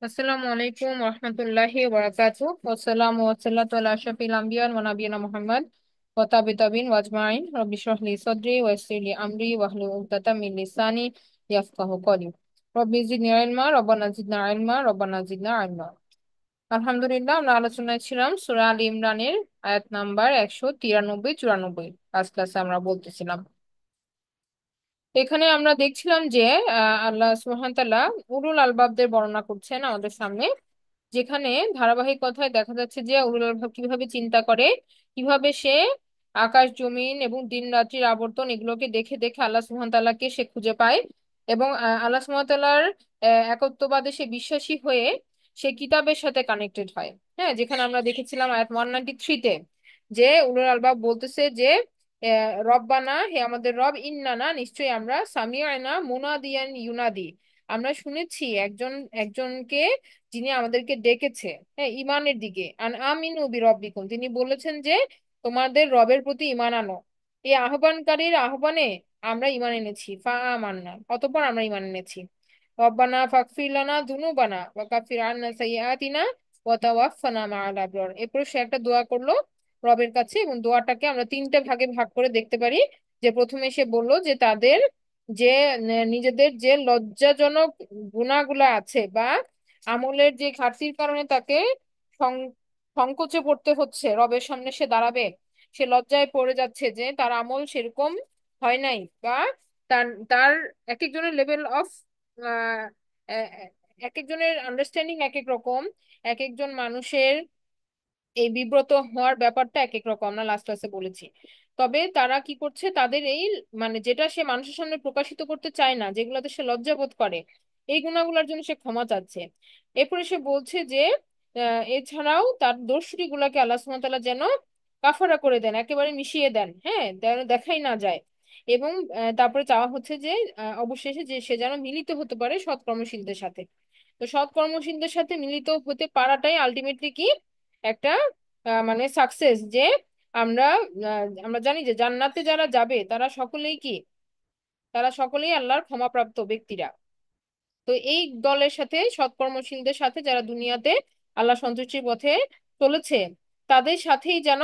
আসসালামু আলাইকুম রহমতুল্লাহি ওয়াবারাকাতু ওয়াসসালামু ওয়াসসালাতু আলা আশরাফিল আমবিয়া ওয়া নাবিয়িনা মুহাম্মদ ওয়া তাবিতাবিন ওয়াজমাইন রাব্বি ইশরাহ লি সাদরি ওয়া ইয়াসসির লি আমরি ওয়াহলুল উকদাতাম মিন লিসানি ইয়াফকাহু কওলি রব্বি জিদনি ইলমা রব্বানা জিদনা ইলমা রব্বানা জিদনা ইলমা। আলহামদুলিল্লাহ, আমরা আলোচনায় ছিলাম সূরা আল ইমরানের আয়াত নাম্বার 193 94। লাস্ট ক্লাসে আমরা বলতেছিলাম, এখানে আমরা দেখছিলাম যে আল্লাহ সুবহানাহু ওয়া তাআলা উলুল আলবাবদের বর্ণনা করছেন আমাদের সামনে, যেখানে ধারাবাহিক কথায় দেখা যাচ্ছে যে উলুল আলবাব কিভাবে চিন্তা করে, কিভাবে সে আকাশ জমিন এবং দিন রাত্রির আবর্তন এগুলোকে দেখে দেখে আল্লাহ সুবহানাহু ওয়া তাআলাকে সে খুঁজে পায়। এবং আল্লাহ সুবহানাহু ওয়া তাআলার একত্ববাদে সে বিশ্বাসী হয়ে সে কিতাবের সাথে কানেক্টেড হয়। হ্যাঁ, যেখানে আমরা দেখেছিলাম আয়াত 193-তে যে উলুল আলবাব বলতেছে যে রব্বানা, হে আমাদের রব, ইন্নানা, নিশ্চয়ই আমরা, সামিআনা মুনাদিয়ান ইউনাদি, আমরা শুনেছি একজন একজনকে যিনি আমাদেরকে ডেকেছে, হ্যাঁ, ইমানের দিকে। আন আমিনু বিরব্বিকুম, তিনি বলেছেন যে তোমাদের রবের প্রতি ইমান আনো। এই আহ্বানকারীর আহ্বানে আমরা ইমান এনেছি, ফা আমান্না, অতঃপর আমরা ইমান এনেছি। রব্বানা ফাগফির লানা যুনুবানা ওয়া কাফির আন্না সাইয়্যাতিনা ওয়া তাওয়াফফানা মাআল আবরার। এরপর সে একটা দোয়া করলো রবের কাছে, এবং দোয়াটাকে আমরা তিনটে ভাগে ভাগ করে দেখতে পারি। যে প্রথমে সে বলল যে তাদের যে নিজেদের যে লজ্জাজনক গুনাহগুলা আছে বা আমলের যে ঘাটতির কারণে তাকে সং- সংকোচে পড়তে হচ্ছে, রবের সামনে সে দাঁড়াবে, সে লজ্জায় পড়ে যাচ্ছে যে তার আমল সেরকম হয় নাই, বা তার তার এক একজনের লেভেল অফ এক একজনের আন্ডারস্ট্যান্ডিং এক এক রকম, এক একজন মানুষের এই বিব্রত হওয়ার ব্যাপারটা এক এক রকম, আমরা লাস্ট ক্লাসে বলেছি। তবে তারা কি করছে, তাদের এই মানে যেটা সে মানুষের সামনে প্রকাশিত করতে চায় না, যেগুলোতে সে লজ্জা বোধ করে, এই গুণাগুলোর জন্য সে ক্ষমা চাচ্ছে। এরপরে সে বলছে যে এছাড়াও তার দোষত্রুটি গুলাকে আল্লাহ সুবহানাহু ওয়া তাআলা যেন কাফারা করে দেন, একেবারে মিশিয়ে দেন, হ্যাঁ, যেন দেখাই না যায়। এবং তারপরে চাওয়া হচ্ছে যে অবশেষে যে সে যেন মিলিত হতে পারে সৎকর্মশীলদের সাথে। তো সৎকর্মশীলদের সাথে মিলিত হতে পারাটাই আলটিমেটলি কি একটা মানে সাকসেস, যে আমরা আমরা জানি যে জান্নাতে যারা যাবে তারা সকলেই কি, তারা সকলেই আল্লাহর ক্ষমাপ্রাপ্ত ব্যক্তিরা। তো এই দলের সাথে, সৎকর্মশীলদের সাথে যারা দুনিয়াতে আল্লাহ সন্তুষ্টির পথে চলেছে, তাদের সাথেই যেন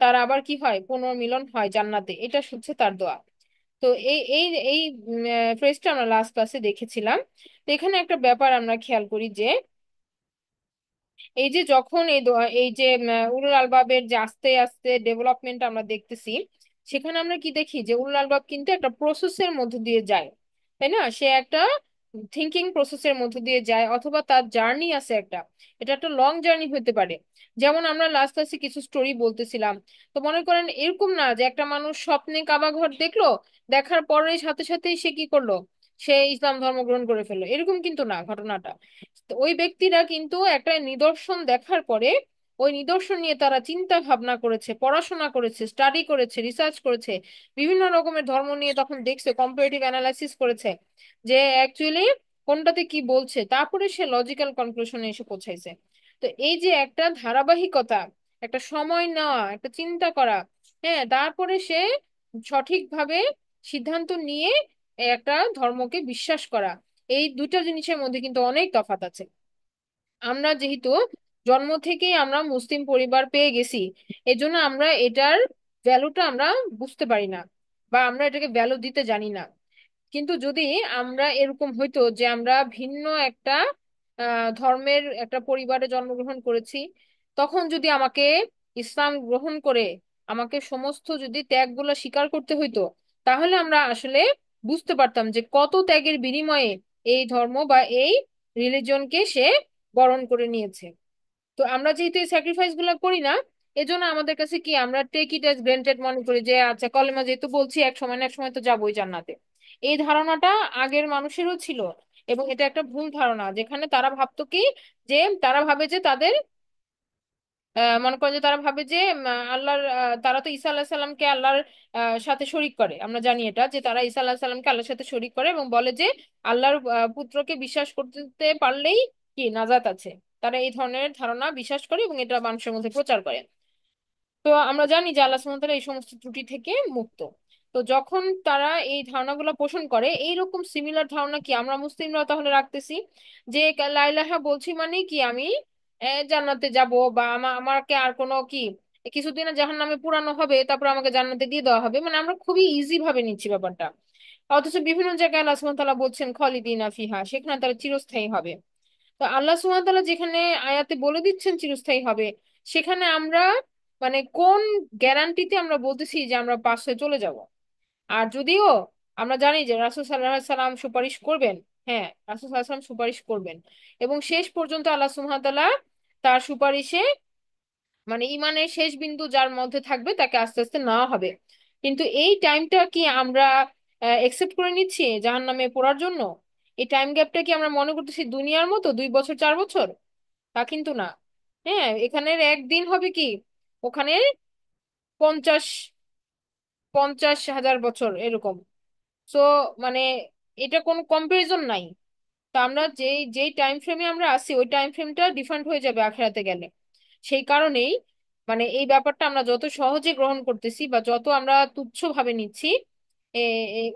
তার আবার কি হয়, পুনর্মিলন হয় জান্নাতে, এটা হচ্ছে তার দোয়া। তো এই এই এই ফ্রেজটা আমরা লাস্ট ক্লাসে দেখেছিলাম। তো এখানে একটা ব্যাপার আমরা খেয়াল করি যে এই যে যখন এই যে উলুল আলবাবের যে আস্তে আস্তে ডেভেলপমেন্ট আমরা দেখতেছি, সেখানে আমরা কি দেখি যে উলুল আলবাব কিন্তু একটা প্রসেসের মধ্য দিয়ে যায়, তাই না? সে একটা থিঙ্কিং প্রসেসের মধ্য দিয়ে যায়, অথবা তার জার্নি আছে একটা, এটা একটা লং জার্নি হতে পারে। যেমন আমরা লাস্ট ক্লাসে কিছু স্টোরি বলতেছিলাম। তো মনে করেন এরকম না যে একটা মানুষ স্বপ্নে কাবা ঘর দেখলো, দেখার পরে সাথে সাথেই সে কি করলো, সে ইসলাম ধর্ম গ্রহণ করে ফেললো, এরকম কিন্তু না ঘটনাটা। তো ওই ব্যক্তিরা কিন্তু একটা নিদর্শন দেখার পরে ওই নিদর্শন নিয়ে তারা চিন্তা ভাবনা করেছে, পড়াশোনা করেছে, স্টাডি করেছে, রিসার্চ করেছে, বিভিন্ন রকমের ধর্ম নিয়ে তখন দেখছে, কম্পারেটিভ অ্যানালাইসিস করেছে যে অ্যাকচুয়ালি কোনটাতে কি বলছে, তারপরে সে লজিক্যাল কনক্লুশনে এসে পৌঁছাইছে। তো এই যে একটা ধারাবাহিকতা, একটা সময় নেওয়া, একটা চিন্তা করা, হ্যাঁ, তারপরে সে সঠিকভাবে সিদ্ধান্ত নিয়ে একটা ধর্মকে বিশ্বাস করা, এই দুইটা জিনিসের মধ্যে কিন্তু অনেক তফাৎ আছে। আমরা যেহেতু জন্ম থেকেই আমরা মুসলিম পরিবার পেয়ে গেছি, এজন্য আমরা এটার ভ্যালুটা আমরা বুঝতে পারি না, বা আমরা এটাকে ভ্যালু দিতে জানি না। কিন্তু যদি আমরা এরকম হইতো যে আমরা ভিন্ন একটা ধর্মের একটা পরিবারে জন্মগ্রহণ করেছি, তখন যদি আমাকে ইসলাম গ্রহণ করে আমাকে সমস্ত যদি ত্যাগগুলো স্বীকার করতে হইতো, তাহলে আমরা আসলে বুঝতে পারতাম যে কত ত্যাগের বিনিময়ে এই ধর্ম বা এই রিলিজনকে সে বরণ করে নিয়েছে। তো আমরা যেহেতু এই স্যাক্রিফাইস গুলো করি না, এজন্য আমাদের কাছে কি, আমরা টেক ইট অ্যাজ গ্রান্টেড মনে করি যে আচ্ছা, কলেমা যেহেতু বলছি এক সময় না এক সময় তো যাবোই জান্নাতে। এই ধারণাটা আগের মানুষেরও ছিল, এবং এটা একটা ভুল ধারণা, যেখানে তারা ভাবতো কি, যে তারা ভাবে যে তাদের মনে করেন যে তারা ভাবে যে আল্লাহর তারা তো ঈসা আল্লাহ সাল্লামকে আল্লাহর সাথে শরীক করে, আমরা জানি এটা, যে তারা ঈসা আল্লাহ সাল্লামকে আল্লাহর সাথে শরীক করে এবং বলে যে আল্লাহর পুত্রকে বিশ্বাস করতে পারলেই কি নাজাত আছে। তারা এই ধরনের ধারণা বিশ্বাস করে এবং এটা মানুষের মধ্যে প্রচার করে। তো আমরা জানি যে আল্লাহ সুবহানাহু ওয়া তাআলা এই সমস্ত ত্রুটি থেকে মুক্ত। তো যখন তারা এই ধারণাগুলো পোষণ করে, এইরকম সিমিলার ধারণা কি আমরা মুসলিমরাও তাহলে রাখতেছি, যে লা ইলাহা বলছি মানে কি আমি জান্নাতে যাব, বা আমাকে আর কোনো কি কিছুদিন জাহান্নামে পুরানো হবে, তারপর আমাকে জান্নাতে দিয়ে দেওয়া হবে, মানে আমরা খুবই ইজি ভাবে নিচ্ছি ব্যাপারটা। অথচ বিভিন্ন জায়গায় আল্লাহ সুবহানাহু ওয়া তাআলা বলছেন খলিদিনা ফিহা, সেখানে তারা চিরস্থায়ী হবে। তো আল্লাহ সুবহানাহু ওয়া তাআলা যেখানে আয়াতে বলে দিচ্ছেন চিরস্থায়ী হবে, সেখানে আমরা মানে কোন গ্যারান্টিতে আমরা বলতেছি যে আমরা পাশ হয়ে চলে যাব? আর যদিও আমরা জানি যে রাসূল সাল্লাল্লাহু আলাইহি সাল্লাম সুপারিশ করবেন, হ্যাঁ রাসূল সাল্লাল্লাহু আলাইহি সাল্লাম সুপারিশ করবেন, এবং শেষ পর্যন্ত আল্লাহ সুবহানাহু ওয়া তাআলা তার সুপারিশে মানে ইমানের শেষ বিন্দু যার মধ্যে থাকবে তাকে আস্তে আস্তে নেওয়া হবে। কিন্তু এই টাইমটা কি আমরা একসেপ্ট করে নিচ্ছি জাহান্নামে পড়ার জন্য? এই টাইম গ্যাপটা কি আমরা মনে করতেছি দুনিয়ার মতো 2 বছর 4 বছর? তা কিন্তু না। হ্যাঁ, এখানের একদিন হবে কি ওখানে 50 50,000 বছর এরকম। সো মানে এটা কোনো কম্পারিজন নাই। তা আমরা যেই যেই টাইম ফ্রেমে আমরা আছি ওই টাইম ফ্রেমটা ডিফারেন্ট হয়ে যাবে আখেরাতে গেলে। সেই কারণেই মানে এই ব্যাপারটা আমরা যত সহজে গ্রহণ করতেছি বা যত আমরা তুচ্ছ ভাবে নিচ্ছি,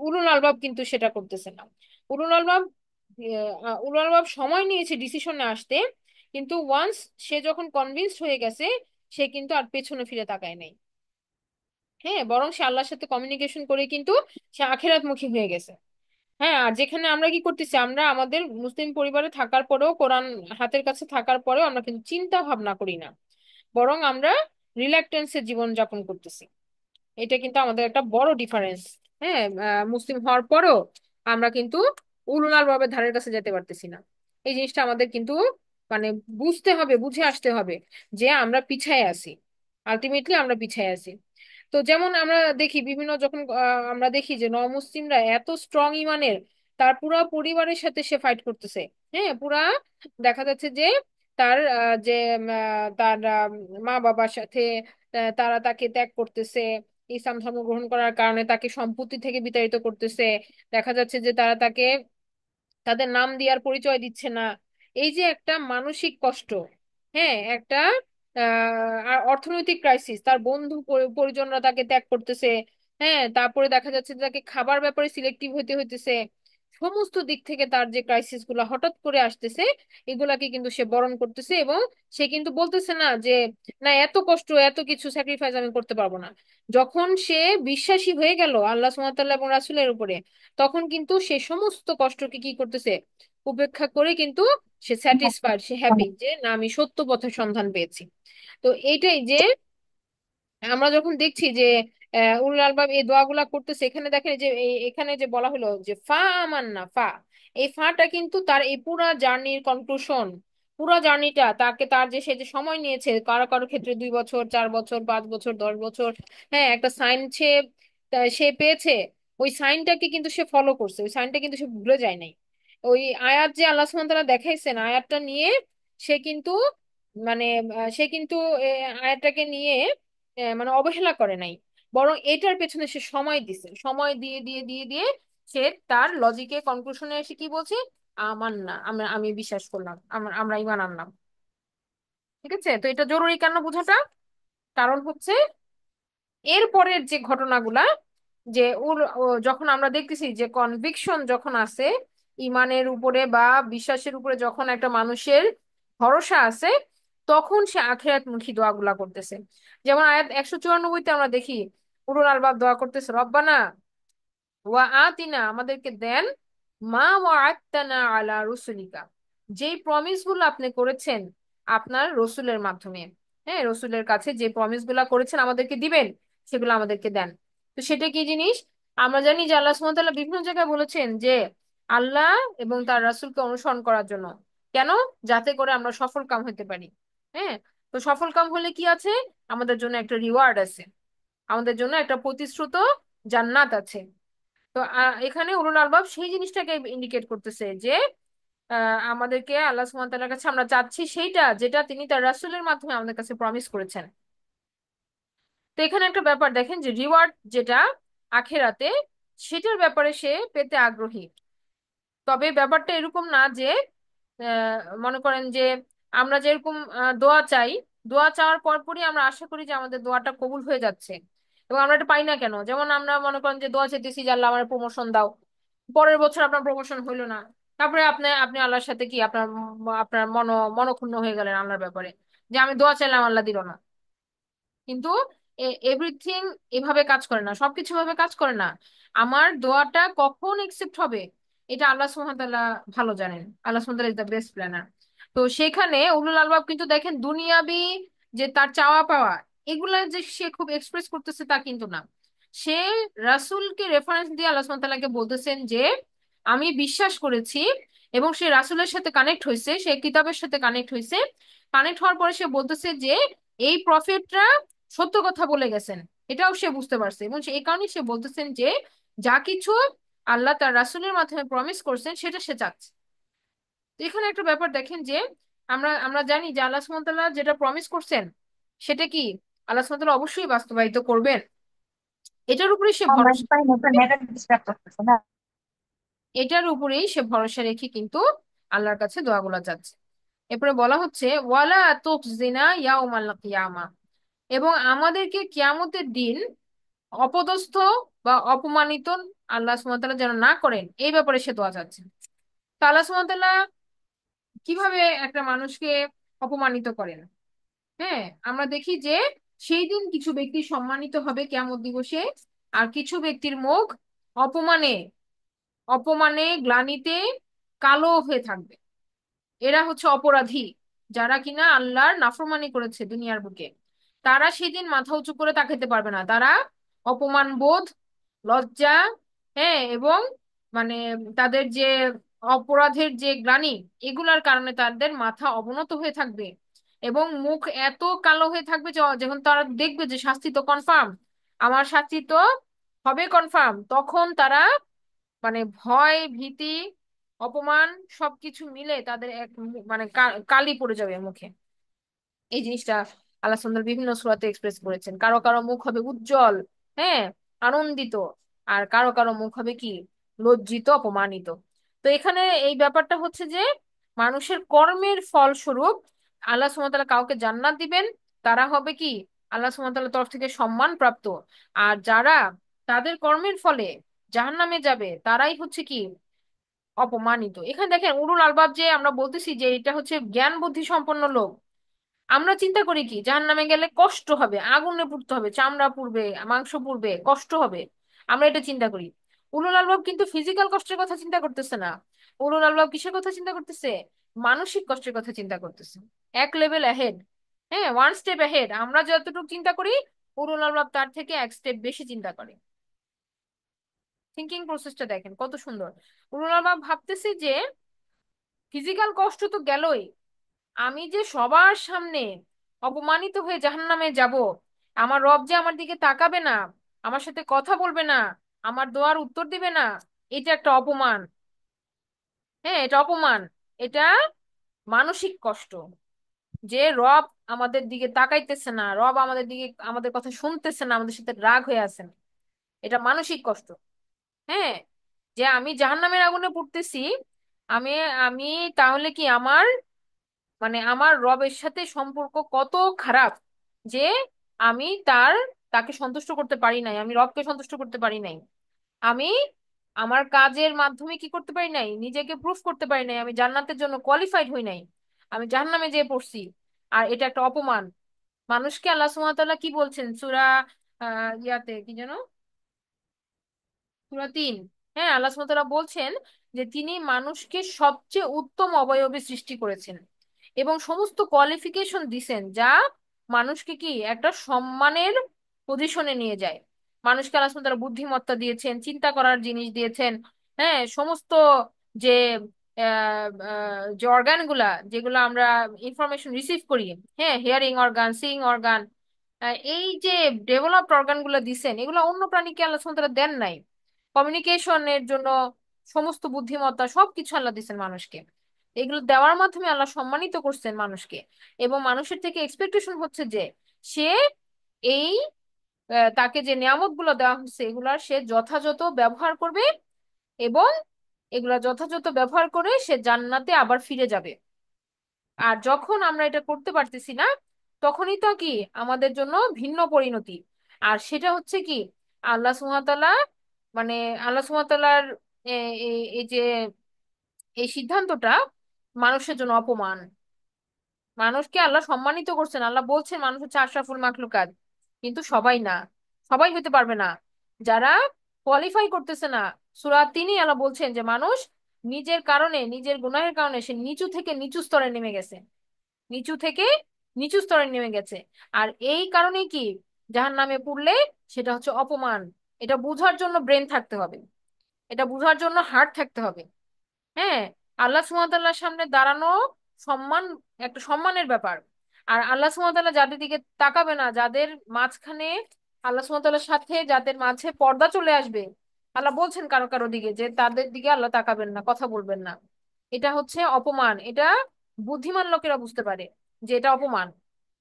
উলুল আলবাব কিন্তু সেটা করতেছে না। উলুল আলবাব উলুল আলবাব সময় নিয়েছে ডিসিশনে আসতে, কিন্তু ওয়ান্স সে যখন কনভিন্সড হয়ে গেছে, সে কিন্তু আর পেছনে ফিরে তাকায় নাই। হ্যাঁ, বরং সে আল্লাহর সাথে কমিউনিকেশন করে কিন্তু সে আখেরাতমুখী হয়ে গেছে। হ্যাঁ, আর যেখানে আমরা কি করতেছি, আমরা আমাদের মুসলিম পরিবারে থাকার পরেও, কোরআন হাতের কাছে থাকার পরেও আমরা কিন্তু চিন্তা ভাবনা করি না, বরং আমরা রিল্যাক্টেন্সে জীবন যাপন করতেছি। এটা কিন্তু আমাদের একটা বড় ডিফারেন্স। হ্যাঁ, মুসলিম হওয়ার পরেও আমরা কিন্তু উলুল আলবাবের ধারের কাছে যেতে পারতেছি না। এই জিনিসটা আমাদের কিন্তু মানে বুঝতে হবে, বুঝে আসতে হবে যে আমরা পিছায় আছি, আলটিমেটলি আমরা পিছায় আছি। তো যেমন আমরা দেখি বিভিন্ন যখন আমরা দেখি যে নমুসলিমরা এত স্ট্রং ইমানের, তার পুরা পরিবারের সাথে সে ফাইট করতেছে। হ্যাঁ, পুরা দেখা যাচ্ছে যে তার যে তার মা বাবার সাথে তারা তাকে ত্যাগ করতেছে, ইসলাম ধর্ম গ্রহণ করার কারণে তাকে সম্পত্তি থেকে বিতাড়িত করতেছে। দেখা যাচ্ছে যে তারা তাকে তাদের নাম দিয়ে আর পরিচয় দিচ্ছে না। এই যে একটা মানসিক কষ্ট, হ্যাঁ একটা আর অর্থনৈতিক ক্রাইসিস, তার বন্ধু পরিজনরা তাকে ত্যাগ করতেছে। হ্যাঁ, তারপরে দেখা যাচ্ছে যে তাকে খাবার ব্যাপারে সিলেক্টিভ হতে হইতেছে। সমস্ত দিক থেকে তার যে ক্রাইসিস গুলা হঠাৎ করে আসতেছে, এগুলাকে কিন্তু সে বরণ করতেছে, এবং সে কিন্তু বলতেছে না যে না এত কষ্ট এত কিছু স্যাক্রিফাইস আমি করতে পারবো না। যখন সে বিশ্বাসী হয়ে গেল আল্লাহ সুবহানাহু ওয়া তাআলা এবং রাসূলের উপরে, তখন কিন্তু সে সমস্ত কষ্টকে কি করতেছে, উপেক্ষা করে কিন্তু সে স্যাটিসফাইড, সে হ্যাপি যে না আমি সত্য পথের সন্ধান পেয়েছি। তো এইটাই যে আমরা যখন দেখছি যে উলুল আলবাব এই দোয়াগুলা করতেছে, এখানে দেখেন যে এখানে যে বলা হলো যে ফা আমান্না ফা, এই ফাটা কিন্তু তার এই পুরা জার্নির কনক্লুশন। পুরা জার্নিটা তাকে তার যে সে যে সময় নিয়েছে, কারো কারো ক্ষেত্রে 2 বছর 4 বছর 5 বছর 10 বছর, হ্যাঁ একটা সাইন সে পেয়েছে। ওই সাইনটাকে কিন্তু সে ফলো করছে, ওই সাইনটা কিন্তু সে ভুলে যায় নাই। ওই আয়াত যে আল্লাহ সুবহানাহু ওয়া তাআলা দেখাইছেন, আয়াতটা নিয়ে সে কিন্তু মানে সে কিন্তু আয়াতটাকে নিয়ে মানে অবহেলা করে নাই, বরং এটার পেছনে সে সময় দিছে, সময় দিয়ে দিয়ে দিয়ে দিয়ে সে তার লজিকে কনক্লুশনে এসে কি বলছে, আমার না আমি বিশ্বাস করলাম, আমরা ইমান আনলাম। ঠিক আছে, তো এটা জরুরি কেন বোঝাটা? কারণ হচ্ছে এরপরের যে ঘটনাগুলা, যে যখন আমরা দেখতেছি যে কনভিকশন যখন আছে ইমানের উপরে বা বিশ্বাসের উপরে, যখন একটা মানুষের ভরসা আছে, তখন সে আখিরাতমুখী দোয়াগুলা করতেছে। যেমন আয়াত 194-তে আমরা দেখি উলুল আলবাব দোয়া করতেছে, রব্বানা ওয়া আতিনা, আমাদেরকে দেন, মা ওয়াআদতানা আলা রুসুলিকা, যেই প্রমিস গুলো আপনি করেছেন আপনার রসুলের মাধ্যমে। হ্যাঁ, রসুলের কাছে যে প্রমিস গুলা করেছেন আমাদেরকে দিবেন, সেগুলো আমাদেরকে দেন। তো সেটা কি জিনিস? আমরা জানি যে আল্লাহ সুবহানাহু ওয়া তাআলা বিভিন্ন জায়গায় বলেছেন যে আল্লাহ এবং তার রাসূলকে অনুসরণ করার জন্য। কেন? যাতে করে আমরা সফল কাম হতে পারি। হ্যাঁ, তো সফল কাম হলে কি আছে? আমাদের জন্য একটা রিওয়ার্ড আছে, আমাদের জন্য একটা প্রতিশ্রুত জান্নাত আছে। তো এখানে উলুল আলবাব সেই জিনিসটাকে ইন্ডিকেট করতেছে যে আমাদেরকে আল্লাহ সুবহানাহু ওয়া তাআলার কাছে আমরা চাচ্ছি সেইটা যেটা তিনি তার রাসূলের মাধ্যমে আমাদের কাছে প্রমিস করেছেন। তো এখানে একটা ব্যাপার দেখেন যে রিওয়ার্ড যেটা আখেরাতে, সেটার ব্যাপারে সে পেতে আগ্রহী। তবে ব্যাপারটা এরকম না যে মনে করেন যে আমরা যেরকম দোয়া চাই, দোয়া চাওয়ার পরপরই আমরা আশা করি যে আমাদের দোয়াটা কবুল হয়ে যাচ্ছে। এবং আমরা এটা পাই না কেন? যেমন আমরা মনে করেন যে দোয়া চাইতেছি যে আল্লাহ আমার প্রমোশন দাও, পরের বছর আপনার প্রমোশন হইলো না, তারপরে আপনি আপনি আল্লাহর সাথে কি আপনার আপনার মনক্ষুণ্ণ হয়ে গেলেন আল্লাহর ব্যাপারে, যে আমি দোয়া চাইলাম আল্লাহ দিল না। কিন্তু এভরিথিং এভাবে কাজ করে না, সবকিছু ভাবে কাজ করে না। আমার দোয়াটা কখন একসেপ্ট হবে এটা আল্লাহ সুবহানাহু ওয়া তাআলা ভালো জানেন। আল্লাহ সুবহানাহু ওয়া তাআলা ইজ দ্য বেস্ট প্ল্যানার। তো সেখানে উলুল আলবাব কিন্তু দেখেন দুনিয়াবি যে তার চাওয়া পাওয়া এগুলা যে সে খুব এক্সপ্রেস করতেছে তা কিন্তু না। সে রাসূলকে রেফারেন্স দিয়ে আল্লাহ সুবহানাহু ওয়া তাআলাকে বলতেছেন যে আমি বিশ্বাস করেছি, এবং সে রাসূলের সাথে কানেক্ট হয়েছে, সে কিতাবের সাথে কানেক্ট হয়েছে। কানেক্ট হওয়ার পরে সে বলতেছে যে এই প্রফেটরা সত্য কথা বলে গেছেন, এটাও সে বুঝতে পারছে, এবং এই কারণে সে বলতেছেন যে যা কিছু আল্লাহ তার রাসূলের মাধ্যমে প্রমিস করছেন সেটা সে চাচ্ছে। তো এখানে একটা ব্যাপার দেখেন যে আমরা আমরা জানি যে আল্লাহ সুবহানাহু ওয়া তাআলা যেটা প্রমিস করছেন সেটা কি আল্লাহ সুবহানাহু ওয়া তাআলা অবশ্যই বাস্তবায়িত করবেন, এটার উপরে সে আমার ভরসা, পাই না, তোর নেট ডিস্টার্ব করতেছে না। এটার উপরেই সে ভরসা রেখে কিন্তু আল্লাহর কাছে দোয়াগুলা যাচ্ছে। এরপরে বলা হচ্ছে ওয়ালা তুখজিনা ইয়াউমাল কিয়ামা, এবং আমাদেরকে কিয়ামতের দিন অপদস্থ বা অপমানিত আল্লাহ সুবহানাহু ওয়া তাআলা যেন না করেন, এই ব্যাপারে সে দোয়া চাচ্ছে। তো আল্লাহ সুবহানাহু ওয়া তাআলা কিভাবে একটা মানুষকে অপমানিত করেন? হ্যাঁ, আমরা দেখি যে সেই দিন কিছু ব্যক্তি সম্মানিত হবে কিয়ামত দিবসে, আর কিছু ব্যক্তির মুখ অপমানে অপমানে গ্লানিতে কালো হয়ে থাকবে। এরা হচ্ছে অপরাধী, যারা কিনা আল্লাহর নাফরমানি করেছে দুনিয়ার বুকে। তারা সেদিন মাথা উঁচু করে তাকাতে পারবে না, তারা অপমান বোধ, লজ্জা, হ্যাঁ, এবং মানে তাদের যে অপরাধের যে গ্লানি, এগুলার কারণে তাদের মাথা অবনত হয়ে থাকবে, এবং মুখ এত কালো হয়ে থাকবে যে যখন তারা দেখবে যে শাস্তি তো কনফার্ম, আমার শাস্তি তো হবে কনফার্ম, তখন তারা ভয়, ভীতি, অপমান সবকিছু মিলে তাদের এক মানে কালি পড়ে যাবে মুখে। এই জিনিসটা আল্লাহ সুন্দর বিভিন্ন সূরাতে এক্সপ্রেস করেছেন। কারো কারো মুখ হবে উজ্জ্বল, হ্যাঁ, আনন্দিত, আর কারো কারো মুখ হবে কি লজ্জিত, অপমানিত। তো এখানে এই ব্যাপারটা হচ্ছে যে মানুষের কর্মের ফলস্বরূপ আল্লাহ সুবহানাহু ওয়া তাআলা কাউকে জান্নাত দিবেন, তারা হবে কি আল্লাহ সুবহানাহু ওয়া তাআলার তরফ থেকে সম্মান প্রাপ্ত। আর যারা তাদের কর্মের ফলে জাহান্নামে যাবে তারাই হচ্ছে কি অপমানিত। এখানে দেখেন উলুল আলবাব যে আমরা বলতেছি যে এটা হচ্ছে জ্ঞান বুদ্ধি সম্পন্ন লোক, আমরা চিন্তা করি কি জাহান্নামে গেলে কষ্ট হবে, আগুনে পুড়তে হবে, চামড়া পুড়বে, মাংস পুড়বে, কষ্ট হবে, আমরা এটা চিন্তা করি। উলুল আলবাব কিন্তু ফিজিক্যাল কষ্টের কথা চিন্তা করতেছে না। উলুল আলবাব কিসের কথা চিন্তা করতেছে? মানসিক কষ্টের কথা চিন্তা করতেছে। এক লেভেল অ্যাহেড, হ্যাঁ, ওয়ান স্টেপ অ্যাহেড। আমরা যতটুকু চিন্তা করি উলুল আলবাব তার থেকে এক স্টেপ বেশি চিন্তা করে। থিঙ্কিং প্রসেসটা দেখেন কত সুন্দর। উলুল আলবাব ভাবতেছে যে ফিজিক্যাল কষ্ট তো গেলই, আমি যে সবার সামনে অপমানিত হয়ে জাহান্নামে যাব, আমার রব যে আমার দিকে তাকাবে না, আমার সাথে কথা বলবে না, আমার দোয়ার উত্তর দিবে না, এটা একটা অপমান। হ্যাঁ, এটা অপমান, এটা মানসিক কষ্ট, যে রব আমাদের দিকে তাকাইতেছে না, রব আমাদের দিকে আমাদের কথা শুনতেছে না, আমাদের সাথে রাগ হয়ে আছেন, এটা মানসিক কষ্ট। হ্যাঁ, যে আমি জাহান্নামের আগুনে পুড়তেছি, আমি আমি তাহলে কি আমার আমার রবের সাথে সম্পর্ক কত খারাপ, যে আমি তাকে সন্তুষ্ট করতে পারি নাই, আমি রবকে সন্তুষ্ট করতে পারি নাই, আমি আমার কাজের মাধ্যমে কি করতে পারি নাই, নিজেকে প্রুফ করতে পারি নাই, আমি জান্নাতের জন্য কোয়ালিফাইড হই নাই, আমি জাহান্নামে যেয়ে পড়ছি। আর এটা একটা অপমান মানুষকে। আল্লাহ সুবহানাহু ওয়া তাআলা কি বলছেন সূরা ইয়াতে কি যেন, সূরা 3, হ্যাঁ, আল্লাহ সুবহানাহু ওয়া তাআলা বলছেন যে তিনি মানুষকে সবচেয়ে উত্তম অবয়বে সৃষ্টি করেছেন এবং সমস্ত কোয়ালিফিকেশন দিছেন যা মানুষকে কি একটা সম্মানের পজিশনে নিয়ে যায়। মানুষকে আল্লাহ সুবহানাহু ওয়া তাআলা বুদ্ধিমত্তা দিয়েছেন, চিন্তা করার জিনিস দিয়েছেন, হ্যাঁ, সমস্ত যে যে অর্গান গুলা যেগুলো আমরা ইনফরমেশন রিসিভ করি, হ্যাঁ, হিয়ারিং অর্গান, সিইং অর্গান, এই যে ডেভেলপড অর্গান গুলো দিছেন, এগুলো অন্য প্রাণীকে আল্লাহ সুবহানাহু ওয়া তাআলা দেন নাই। কমিউনিকেশনের জন্য সমস্ত বুদ্ধিমত্তা সবকিছু আল্লাহ দিচ্ছেন মানুষকে। এগুলো দেওয়ার মাধ্যমে আল্লাহ সম্মানিত করছেন মানুষকে, এবং মানুষের থেকে এক্সপেকটেশন হচ্ছে যে সে এই তাকে যে নিয়ামত গুলো দেওয়া হচ্ছে এগুলার সে যথাযথ ব্যবহার করবে, এবং এগুলা যথাযথ ব্যবহার করে সে জান্নাতে আবার ফিরে যাবে। আর যখন আমরা এটা করতে পারতেছি না, তখনই তো কি আমাদের জন্য ভিন্ন পরিণতি। আর সেটা হচ্ছে কি, আল্লাহ সুবহানাহু ওয়া তাআলা মানে আল্লাহ সুবহানাহু ওয়া তাআলার এই যে এই সিদ্ধান্তটা মানুষের জন্য অপমান। মানুষকে আল্লাহ সম্মানিত করছেন, আল্লাহ বলছেন মানুষ হচ্ছে আশরাফুল মাখলুকাত, কিন্তু সবাই না, সবাই হতে পারবে না। যারা কোয়ালিফাই করতেছে না, সূরা তিনি আল্লাহ বলছেন যে মানুষ নিজের কারণে, নিজের গুনাহের কারণে সে নিচু থেকে নিচু স্তরে নেমে গেছে, নিচু থেকে নিচু স্তরে নেমে গেছে। আর এই কারণে কি, জাহান্নামে পড়লে সেটা হচ্ছে অপমান। এটা বুঝার জন্য ব্রেন থাকতে হবে, এটা বুঝার জন্য হার্ট থাকতে হবে। হ্যাঁ, আল্লাহ সুবহানাহু ওয়া তাআলার সামনে দাঁড়ানো সম্মান, একটা সম্মানের ব্যাপার। আর আল্লাহ সুবহানাহু ওয়া তাআলা যাদের দিকে তাকাবে না, যাদের মাঝখানে, আল্লাহ সুবহানাহু ওয়া তাআলার সাথে যাদের মাঝে পর্দা চলে আসবে, আল্লাহ বলছেন কারো কারো দিকে যে তাদের দিকে আল্লাহ তাকাবেন না, কথা বলবেন না। এটা হচ্ছে অপমান। এটা বুদ্ধিমান লোকেরা বুঝতে পারে যে এটা অপমান।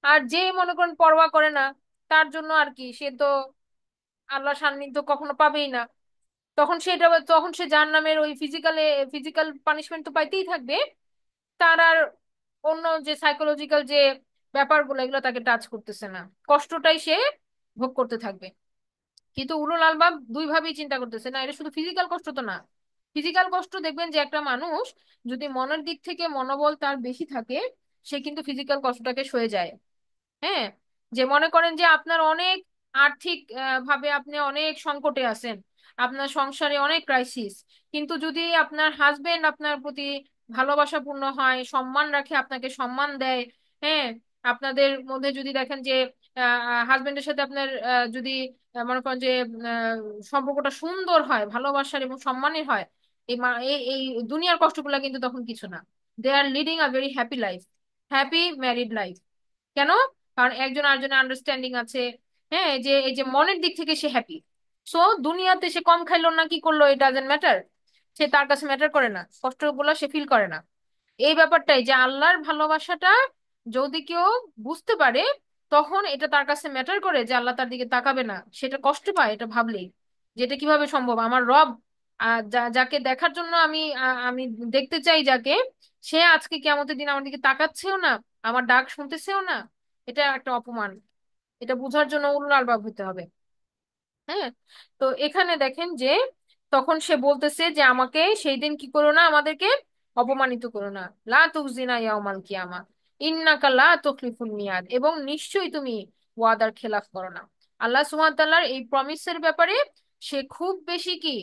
আর যে মনে করেন পরোয়া করে না, তার জন্য আর কি, সে তো আল্লাহর সান্নিধ্য কখনো পাবেই না। তখন সে জাহান্নামের ওই ফিজিক্যাল পানিশমেন্ট তো পাইতেই থাকবে। তার আর অন্য যে সাইকোলজিক্যাল যে ব্যাপারগুলো, এগুলো তাকে টাচ করতেছে না, কষ্টটাই সে ভোগ করতে থাকবে। কিন্তু উলুল আলবাব দুই ভাবেই চিন্তা করতেছে, না এটা শুধু ফিজিক্যাল কষ্ট তো না। ফিজিক্যাল কষ্ট দেখবেন যে একটা মানুষ যদি মনের দিক থেকে মনোবল তার বেশি থাকে, সে কিন্তু ফিজিক্যাল কষ্টটাকে সয়ে যায়। হ্যাঁ, যে মনে করেন যে আপনার অনেক আর্থিক ভাবে আপনি অনেক সংকটে আছেন, আপনার সংসারে অনেক ক্রাইসিস, কিন্তু যদি আপনার হাজবেন্ড আপনার প্রতি ভালোবাসাপূর্ণ হয়, সম্মান রাখে, আপনাকে সম্মান দেয়, হ্যাঁ, আপনাদের মধ্যে যদি দেখেন যে হাজবেন্ডের সাথে আপনার যদি মনে করেন যে সম্পর্কটা সুন্দর হয়, ভালোবাসার এবং সম্মানের হয়, এই দুনিয়ার কষ্টগুলো কিন্তু তখন কিছু না। They are leading a very happy life, happy married life. কেন? কারণ একজন আরেকজনের আন্ডারস্ট্যান্ডিং আছে। হ্যাঁ, এই যে মনের দিক থেকে সে হ্যাপি। সো দুনিয়াতে সে কম খাইলো না কি করলো, এটা ডাজন্ট ম্যাটার। সে, তার কাছে ম্যাটার করে না, কষ্টগুলো সে ফিল করে না। এই ব্যাপারটাই যে আল্লাহর ভালোবাসাটা যদি কেউ বুঝতে পারে, তখন এটা তার কাছে ম্যাটার করে যে আল্লাহ তার দিকে তাকাবে না, সেটা কষ্ট পায় এটা ভাবলেই। যেটা কিভাবে সম্ভব, আমার রব যাকে দেখার জন্য আমি দেখতে চাই যাকে, সে আজকে কিয়ামতের দিন আমার দিকে তাকাচ্ছেও না, আমার ডাক শুনতেছেও না। এটা একটা অপমান। এটা বুঝার জন্য উলুল আলবাব হতে হবে। হ্যাঁ, তো এখানে দেখেন যে তখন সে বলতেছে যে আমাকে সেই দিন কি করো না, আমাদেরকে অপমানিত করো না। লা তুখজিনা ইয়াউমাল কিয়ামা ইন্নাকা লা তুখলিফুল মিয়াদ, এবং নিশ্চয়ই তুমি ওয়াদার খেলাফ করো না। আল্লাহ সুবহানাহু ওয়া তাআলার এই প্রমিসের ব্যাপারে সে খুব বেশি কি,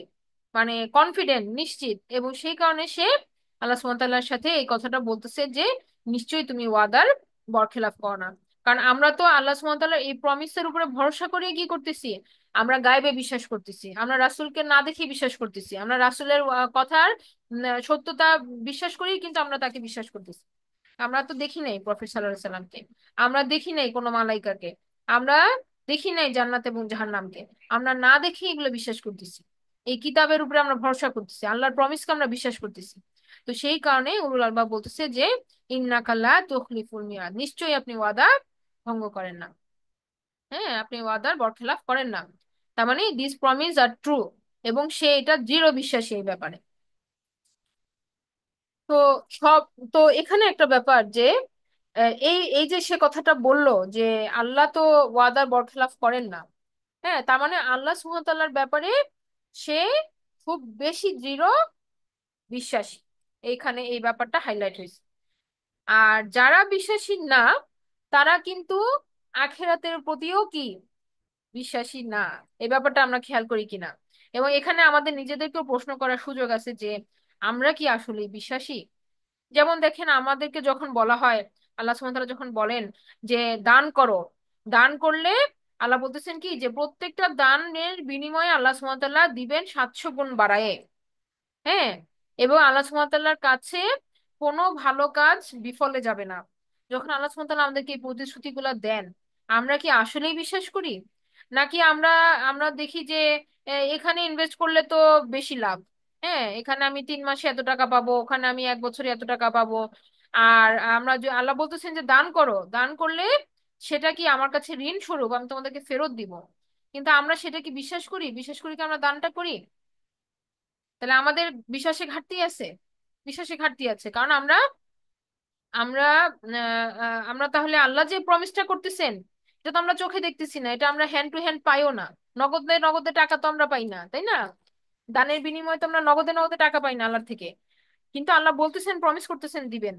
মানে কনফিডেন্ট, নিশ্চিত, এবং সেই কারণে সে আল্লাহ সুবহানাহু ওয়া তাআলার সাথে এই কথাটা বলতেছে যে নিশ্চয়ই তুমি ওয়াদার বরখেলাপ করো না। কারণ আমরা তো আল্লাহ সুবহানাহু ওয়া তাআলার এই প্রমিসের উপরে ভরসা করে কি করতেছি, আমরা গায়েবে বিশ্বাস করতেছি, আমরা রাসূলকে না দেখে বিশ্বাস করতেছি, আমরা রাসূলের কথার সত্যতা বিশ্বাস করি, কিন্তু আমরা তাকে বিশ্বাস করতেছি। আমরা তো দেখি নাই প্রফেট সাল্লাল্লাহু আলাইহি সাল্লামকে, আমরা দেখি নাই কোনো মালাইকাকে, আমরা দেখি নাই জান্নাত এবং জাহান্নামকে, আমরা না দেখে এগুলো বিশ্বাস করতেছি। এই কিতাবের উপরে আমরা ভরসা করতেছি, আল্লাহর প্রমিসকে আমরা বিশ্বাস করতেছি। তো সেই কারণে উলুল আলবাব বলতেছে যে ইন্নাকা লা তুখলিফুল মিয়াদ, নিশ্চয়ই আপনি ওয়াদা ভঙ্গ করেন না। হ্যাঁ, আপনি ওয়াদার বরখেলাপ করেন না। তার মানে দিস প্রমিস আর ট্রু, এবং সে এটা দৃঢ় বিশ্বাসী এই ব্যাপারে। তো সব, তো এখানে একটা ব্যাপার যে এই এই যে সে কথাটা বললো যে আল্লাহ তো ওয়াদার বরখেলাপ করেন না, হ্যাঁ, তার মানে আল্লাহ সুবহানাহু ওয়া তাআলার ব্যাপারে সে খুব বেশি দৃঢ় বিশ্বাসী। এইখানে এই ব্যাপারটা হাইলাইট হয়েছে। আর যারা বিশ্বাসী না, তারা কিন্তু আখিরাতের প্রতিও কি বিশ্বাসী না। এই ব্যাপারটা আমরা খেয়াল করি কিনা, এবং এখানে আমাদের নিজেদেরকেও প্রশ্ন করার সুযোগ আছে যে আমরা কি আসলে বিশ্বাসী। যেমন দেখেন, আমাদেরকে যখন বলা হয়, আল্লাহ সুবহানাহু ওয়া তাআলা যখন বলেন যে দান করো, দান করলে আল্লাহ বলতেছেন কি যে প্রত্যেকটা দানের বিনিময়ে আল্লাহ সুবহানাহু ওয়া তাআলা দিবেন 700 গুণ বাড়ায়ে। হ্যাঁ, এবং আল্লাহ সুবহানাহু ওয়া তাআলার কাছে কোনো ভালো কাজ বিফলে যাবে না। যখন আল্লাহ সুবহানাহু ওয়া তাআলা আমাদেরকে এই প্রতিশ্রুতিগুলো দেন, আমরা কি আসলেই বিশ্বাস করি, নাকি আমরা আমরা দেখি যে এখানে ইনভেস্ট করলে তো বেশি লাভ, হ্যাঁ, এখানে আমি 3 মাসে এত টাকা পাবো, ওখানে আমি 1 বছরে এত টাকা পাবো। আর আমরা যে আল্লাহ বলতেছেন যে দান করো, দান করলে সেটা কি আমার কাছে ঋণ স্বরূপ, আমি তোমাদেরকে ফেরত দিব। কিন্তু আমরা সেটা কি বিশ্বাস করি? বিশ্বাস করি কি আমরা দানটা করি? তাহলে আমাদের বিশ্বাসে ঘাটতি আছে, বিশ্বাসে ঘাটতি আছে। কারণ আমরা আমরা তাহলে আল্লাহ যে প্রমিসটা করতেছেন, এটা তো আমরা চোখে দেখতেছি না, এটা আমরা হ্যান্ড টু হ্যান্ড পাইও না। নগদে নগদে টাকা তো আমরা পাই না, তাই না? দানের বিনিময়ে তো আমরা নগদে নগদে টাকা পাই না আল্লাহর থেকে। কিন্তু আল্লাহ বলতেছেন, প্রমিস করতেছেন দিবেন।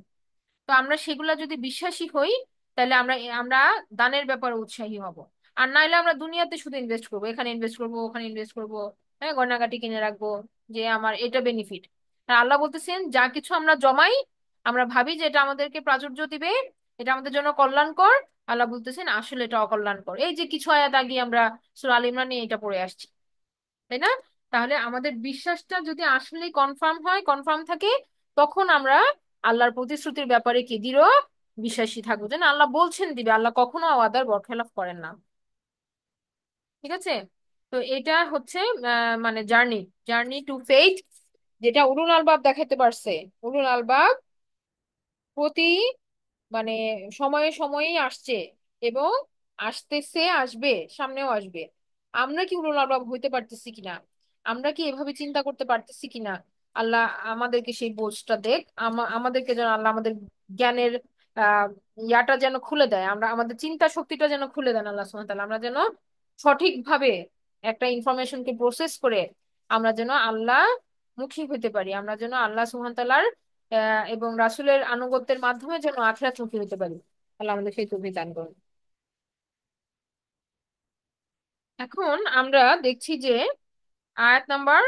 তো আমরা সেগুলা যদি বিশ্বাসী হই, তাহলে আমরা আমরা দানের ব্যাপারে উৎসাহী হব। আর নাইলে আমরা দুনিয়াতে শুধু ইনভেস্ট করবো, এখানে ইনভেস্ট করবো, ওখানে ইনভেস্ট করবো, হ্যাঁ, গয়নাগাটি কিনে রাখবো, যে আমার এটা বেনিফিট। আর আল্লাহ বলতেছেন যা কিছু আমরা জমাই, আমরা ভাবি যে এটা আমাদেরকে প্রাচুর্য দিবে, এটা আমাদের জন্য কল্যাণকর, আল্লাহ বলতেছেন আসলে এটা অকল্যাণকর। এই যে কিছু আয়াত আগে আমরা সূরা আল ইমরানে এটা পড়ে আসছি, তাই না? তাহলে আমাদের বিশ্বাসটা যদি আসলে কনফার্ম হয়, কনফার্ম থাকে, তখন আমরা আল্লাহর প্রতিশ্রুতির ব্যাপারে কি দৃঢ় বিশ্বাসী থাকবো, যে না আল্লাহ বলছেন দিবে, আল্লাহ কখনো ওয়াদার বরখেলাপ করেন না। ঠিক আছে? তো এটা হচ্ছে মানে জার্নি, জার্নি টু ফেইথ, যেটা উলুল আলবাব দেখাতে পারছে। উলুল আলবাব প্রতি মানে সময়ে সময়েই আসছে, এবং আসতেছে, আসবে, সামনেও আসবে। আমরা কি উলুল আলবাব হইতে পারতেছি কিনা, আমরা কি এভাবে চিন্তা করতে পারতেছি কিনা? আল্লাহ আমাদেরকে সেই বোঝটা দেখ, আমাদেরকে যেন আল্লাহ আমাদের জ্ঞানের আহ ইয়াটা যেন খুলে দেয়, আমরা আমাদের চিন্তা শক্তিটা যেন খুলে দেন আল্লাহ সুবহানাহু ওয়া তাআলা, আমরা যেন সঠিকভাবে একটা ইনফরমেশনকে প্রসেস করে আমরা যেন আল্লাহ মুখী হতে পারি, আমরা যেন আল্লাহ সুবহানাহু ওয়া তাআলার এবং রাসূলের আনুগত্যের মাধ্যমে যেন আখিরাতমুখী হতে পারি। আল্লাহ আমাদের সেই তৌফিক দান করুন। এখন আমরা দেখছি যে আয়াত নাম্বার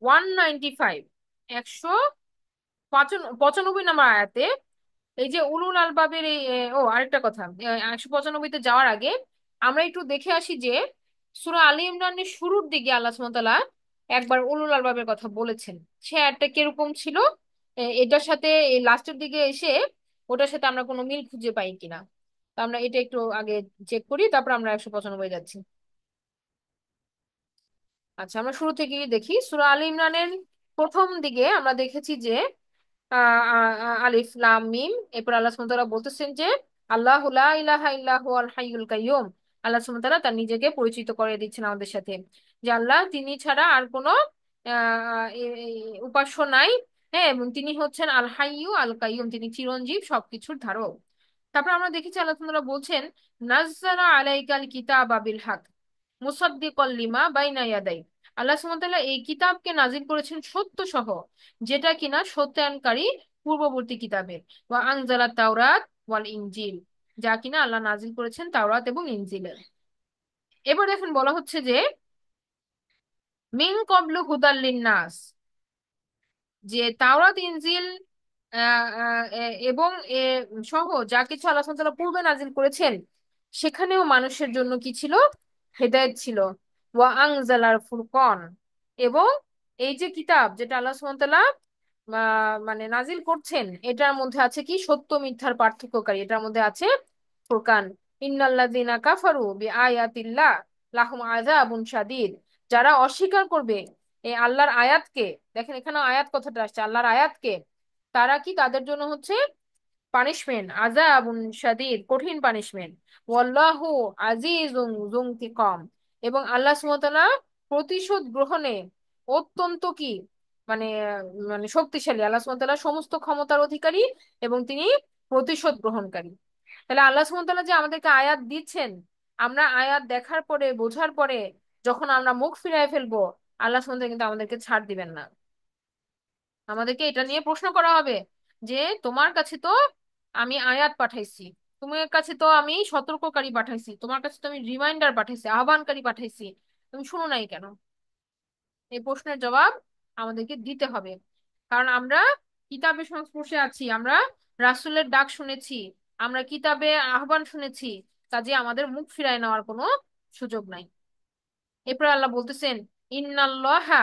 195, 195 নম্বর আয়াতে, এই যে উলুল আলবাবের এই ও আরেকটা কথা, 195-তে যাওয়ার আগে আমরা একটু দেখে আসি যে সূরা আলী ইমরানের শুরুর দিকে আল্লাহ সুবহানাহু ওয়া তাআলা একবার উলুল আলবাবের কথা বলেছেন। সে আয়াতটা কিরকম ছিল, এটার সাথে এই লাস্টের দিকে এসে ওটার সাথে আমরা কোনো মিল খুঁজে পাই কিনা। তো আমরা এটা একটু আগে চেক করি, তারপর আমরা 195 যাচ্ছি। আচ্ছা, আমরা শুরু থেকে দেখি সূরা আলী ইমরানের প্রথম দিকে আমরা দেখেছি যে আলিফ লাম মিম, এরপর আল্লাহ সুবহানাহু ওয়া তাআলা বলতেছেন যে আল্লাহু লা ইলাহা ইল্লা হুয়াল হাইয়ুল কাইয়্যুম। আল্লাহ সুবহানাহু ওয়া তাআলা তার নিজেকে পরিচিত করে দিচ্ছেন আমাদের সাথে, যে আল্লাহ তিনি ছাড়া আর কোনো উপাস্য নাই। হ্যাঁ, এবং তিনি হচ্ছেন আল হাইয়্যু আল কাইয়্যুম, তিনি চিরঞ্জীব, সবকিছুর ধারক। তারপর আমরা দেখেছি আল্লাহ তাআলা বলছেন নাজ্জালা আলাইকাল কিতাবা বিল হক মুসাদ্দিকাল লিমা বাইনা ইয়াদাই। আল্লাহ সুবহানাহু ওয়া তাআলা এই কিতাবকে নাজিল করেছেন সত্য সহ, যেটা কিনা সত্যায়নকারী পূর্ববর্তী কিতাবের। ওয়া আনজালা তাওরাত ওয়াল ইনজিল, যা কিনা আল্লাহ নাজিল করেছেন তাওরাত এবং ইনজিলের। এবার দেখেন বলা হচ্ছে যে মিন ক্বাবলু হুদাল লিন্নাস, যে তাওরাত ইনজিল এবং সহ যা কিছু আল্লাহ সুবহানাহু ওয়া তাআলা পূর্বে নাজিল করেছেন, সেখানেও মানুষের জন্য কি ছিল, হেদায়েত ছিল। ওয়া আনজালাল ফুরকান, এবং এই যে কিতাব যেটা আল্লাহ সুবহানাহু ওয়া তাআলা মানে নাজিল করছেন, এটার মধ্যে আছে কি সত্য মিথ্যার পার্থক্যকারী, এটার মধ্যে আছে ফুরকান। ইন্নাল্লাযীনা কাফারু বিআয়াতিল্লাহ লাহুম আযাবুন শাদীদ, যারা অস্বীকার করবে এই আল্লাহর আয়াতকে, দেখেন এখানে আয়াত কথাটা আসছে, আল্লাহর আয়াতকে, তারা কি, তাদের জন্য হচ্ছে পানিশমেন্ট, আযাবুন শাদীদ, কঠিন পানিশমেন্ট। ওয়াল্লাহু আজিজুন যুনতিকাম, এবং আল্লাহ সুবহানাহু ওয়া তাআলা প্রতিশোধ গ্রহণে অত্যন্ত কি মানে মানে শক্তিশালী, আল্লাহ সুবহানাহু ওয়া তাআলা সমস্ত ক্ষমতার অধিকারী, এবং তিনি প্রতিশোধ গ্রহণকারী। তাহলে আল্লাহ সুবহানাহু ওয়া তাআলা যে আমাদেরকে আয়াত দিচ্ছেন, আমরা আয়াত দেখার পরে, বোঝার পরে যখন আমরা মুখ ফিরায় ফেলবো, আল্লাহ সুবহানাহু ওয়া তাআলা কিন্তু আমাদেরকে ছাড় দিবেন না। আমাদেরকে এটা নিয়ে প্রশ্ন করা হবে যে তোমার কাছে তো আমি আয়াত পাঠাইছি, তোমার কাছে তো আমি সতর্ককারী পাঠাইছি, তোমার কাছে তো আমি রিমাইন্ডার পাঠাইছি, আহ্বানকারী পাঠাইছি, তুমি শুনো নাই কেন? এই প্রশ্নের জবাব আমাদেরকে দিতে হবে। কারণ আমরা কিতাবের সংস্পর্শে আছি, আমরা রাসূলের ডাক শুনেছি, আমরা কিতাবে আহ্বান শুনেছি, কাজে আমাদের মুখ ফিরায় নেওয়ার কোনো সুযোগ নাই। এরপর আল্লাহ বলতেছেন ইন্নাল্লাহা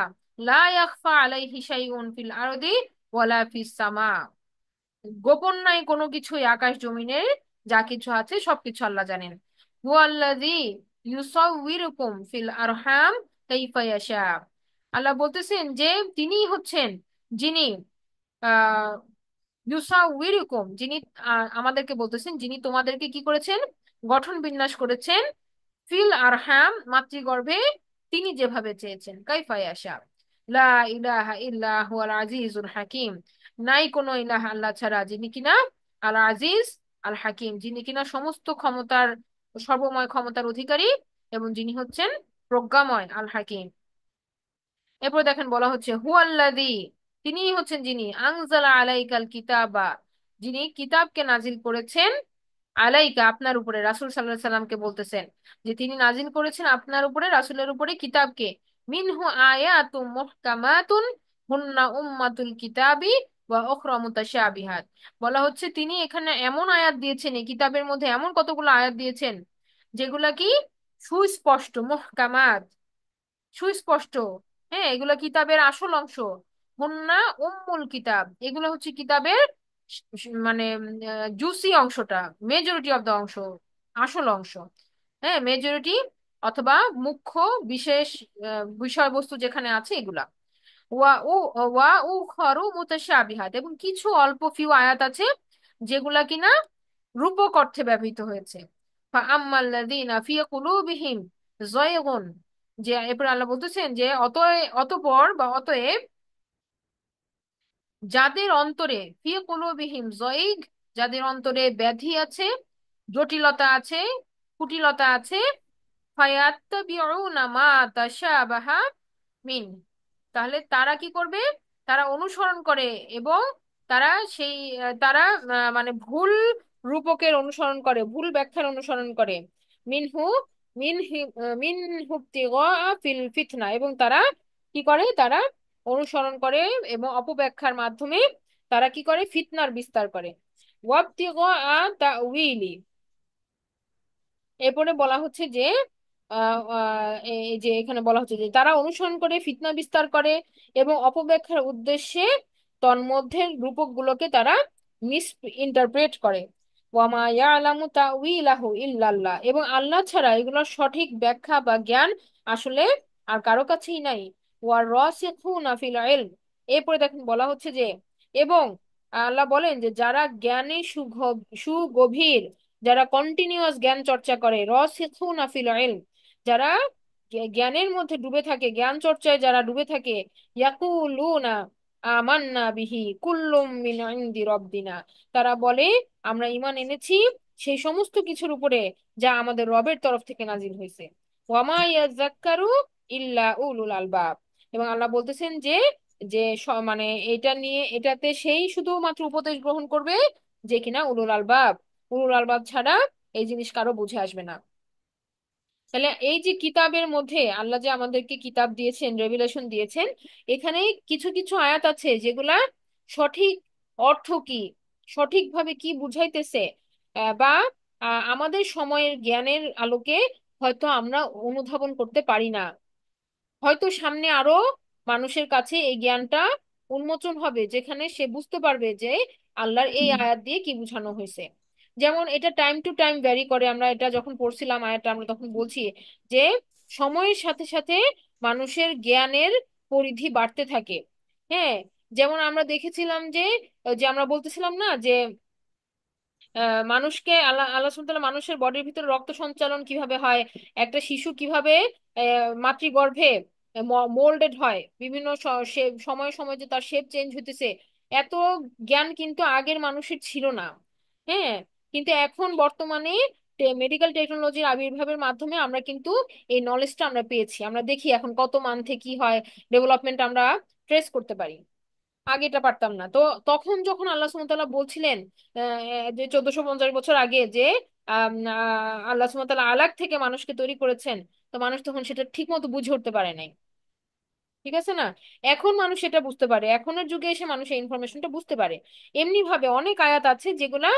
লা ইয়াখফা আলাইহি শাইউন ফিল আরদি ওয়ালা ফিস সামা, গোপন নাই কোনো কিছুই আকাশ জমিনে, যা কিছু আছে সবকিছু আল্লাহ জানেন। হুয়াল্লাযী ইউসাউবিরুকুম ফিল আরহাম কাইফা ইয়াশা, আল্লাহ বলতেছেন যে তিনি হচ্ছেন যিনি আহ ইউসাউবিরুকুম, যিনি আমাদেরকে বলতেছেন যিনি তোমাদেরকে কি করেছেন, গঠন বিন্যাস করেছেন, ফিল আরহাম মাতৃগর্ভে, তিনি যেভাবে চেয়েছেন, কাইফা ইয়াশা। লা ইলাহা ইল্লা হুয়াল আজিজুল হাকিম, নাই কোনো ইলাহা আল্লাহ ছাড়া, যিনি কিনা আল আজিজ আল হাকিম, যিনি কিনা সমস্ত ক্ষমতার সর্বময় ক্ষমতার অধিকারী এবং যিনি হচ্ছেন প্রজ্ঞাময়, আল হাকিম। এরপর দেখেন বলা হচ্ছে হুয়াল্লাযী, তিনিই হচ্ছেন যিনি আনজালা আলাইকাল কিতাবা, যিনি কিতাবকে নাজিল করেছেন, আলাইকা আপনার উপরে, রাসূল সাল্লাল্লাহু আলাইহি সাল্লামকে বলতেছেন যে তিনি নাজিল করেছেন আপনার উপরে, রাসূলের উপরে কিতাবকে। মিনহু আয়াতুম মুহকামাতুন হুন্না উম্মাতুল কিতাবি ওয়া উখরা মুতাশাবিহাত। বলা হচ্ছে তিনি এখানে এমন আয়াত দিয়েছেন, এই কিতাবের মধ্যে এমন কতগুলো আয়াত দিয়েছেন যেগুলা কি সুস্পষ্ট, মুহকামাত, সুস্পষ্ট। হ্যাঁ, এগুলা কিতাবের আসল অংশ। হুন্না উম্মুল কিতাব, এগুলো হচ্ছে কিতাবের মানে জুসি অংশটা, মেজরিটি অফ দা অংশ, আসল অংশ। হ্যাঁ, মেজরিটি অথবা মুখ্য বিশেষ বিষয়বস্তু যেখানে আছে এগুলা। ওয়া উ ওয়া উখরু মুতাশাবিহাত, এবং কিছু অল্প ফিউ আয়াত আছে যেগুলা কিনা রূপক অর্থে ব্যবহৃত হয়েছে। ফাআম্মাল্লাযীনা ফি কুলুবিহিম যায়গুন, যে এরপর আল্লাহ বলতেছেন যে অতঃপর বা অতএব যাদের অন্তরে ফি কুলুবিহিম যায়গ, যাদের অন্তরে ব্যাধি আছে, জটিলতা আছে, কুটিলতা আছে, ফায়াত্তাবিউনা মা তাশাবাহা মিন, তাহলে তারা কি করবে, তারা অনুসরণ করে এবং তারা সেই তারা মানে ভুল রূপকের অনুসরণ করে, ভুল ব্যাখ্যার অনুসরণ করে। মিনহু মিনহু ইবতিগা ফিল ফিতনা, এবং তারা কি করে, তারা অনুসরণ করে এবং অপব্যাখ্যার মাধ্যমে তারা কি করে, ফিতনার বিস্তার করে। ওয়াবতিগা তাউইলি, এরপরে বলা হচ্ছে যে এই যে এখানে বলা হচ্ছে যে তারা অনুসরণ করে, ফিতনা বিস্তার করে এবং অপব্যাখ্যার উদ্দেশ্যে তন্মধ্যে রূপকগুলোকে তারা মিস ইন্টারপ্রেট করে। ওয়ামা ইয়ালামু তাউইলাহু ইল্লাল্লাহ, এবং আল্লাহ ছাড়া এগুলোর সঠিক ব্যাখ্যা বা জ্ঞান আসলে আর কারো কাছেই নাই। ওয়ার রাসিখুনা ফিল ইলম, এরপরে দেখেন বলা হচ্ছে যে এবং আল্লাহ বলেন যে যারা জ্ঞানে সুগভীর, যারা কন্টিনিউয়াস জ্ঞান চর্চা করে, রাসিখুনা ফিল ইলম, যারা জ্ঞানের মধ্যে ডুবে থাকে, জ্ঞান চর্চায় যারা ডুবে থাকে, ইয়াকুলুনা আমান্না বিহি কুল্লুম মিন ইনদি রব্বিনা, তারা বলে আমরা ঈমান এনেছি সেই সমস্ত কিছুর উপরে যা আমাদের রবের তরফ থেকে নাজিল হয়েছে। ওয়ামা ইয়াযাক্কারু ইল্লা উলুল আলবাব, এবং আল্লাহ বলতেছেন যে যে মানে এটা নিয়ে, এটাতে সেই শুধুমাত্র উপদেশ গ্রহণ করবে যে কিনা উলুল আলবাব, উলুল আলবাব ছাড়া এই জিনিস কারো বুঝে আসবে না। তাহলে এই যে কিতাবের মধ্যে আল্লাহ যে আমাদেরকে কিতাব দিয়েছেন, রেভিলেশন দিয়েছেন, এখানে কিছু কিছু আয়াত আছে যেগুলা সঠিক অর্থ কি, সঠিকভাবে কি বুঝাইতেছে, বা আমাদের সময়ের জ্ঞানের আলোকে হয়তো আমরা অনুধাবন করতে পারি না। হয়তো সামনে আরো মানুষের কাছে এই জ্ঞানটা উন্মোচন হবে যেখানে সে বুঝতে পারবে যে আল্লাহর এই হুম। আয়াত দিয়ে কি বোঝানো হয়েছে। যেমন এটা টাইম টু টাইম ভ্যারি করে, আমরা এটা যখন পড়ছিলাম আয়াতটা আমরা তখন বলছি যে সময়ের সাথে সাথে মানুষের জ্ঞানের পরিধি বাড়তে থাকে। হ্যাঁ, যেমন আমরা দেখেছিলাম যে যে আমরা বলতেছিলাম না যে মানুষকে আল্লাহ আল্লাহ সুবহানাহু ওয়া তাআলা মানুষের বডির ভিতরে রক্ত সঞ্চালন কিভাবে হয়, একটা শিশু কিভাবে মাতৃগর্ভে মোল্ডেড হয়, বিভিন্ন সময়ে সময়ে যে তার শেপ চেঞ্জ হইতেছে, এত জ্ঞান কিন্তু আগের মানুষের ছিল না। হ্যাঁ, কিন্তু এখন বর্তমানে মেডিকেল টেকনোলজির আবির্ভাবের মাধ্যমে আমরা কিন্তু এই নলেজটা আমরা পেয়েছি, আমরা দেখি এখন কত মান্থে কি হয়, ডেভেলপমেন্ট আমরা ট্রেস করতে পারি। আগে এটা পারতাম না। তো তখন যখন আল্লাহ সুবহানাহু ওয়া তাআলা বলছিলেন যে 1450 বছর আগে যে আল্লাহ সুবহানাহু ওয়া তাআলা আলাগ থেকে মানুষকে তৈরি করেছেন, তো মানুষ তখন সেটা ঠিক মতো বুঝে উঠতে পারে নাই। ঠিক আছে না? এখন মানুষ সেটা বুঝতে পারে, এখনের যুগে এসে মানুষ এই ইনফরমেশনটা বুঝতে পারে। এমনি ভাবে অনেক আয়াত আছে যেগুলা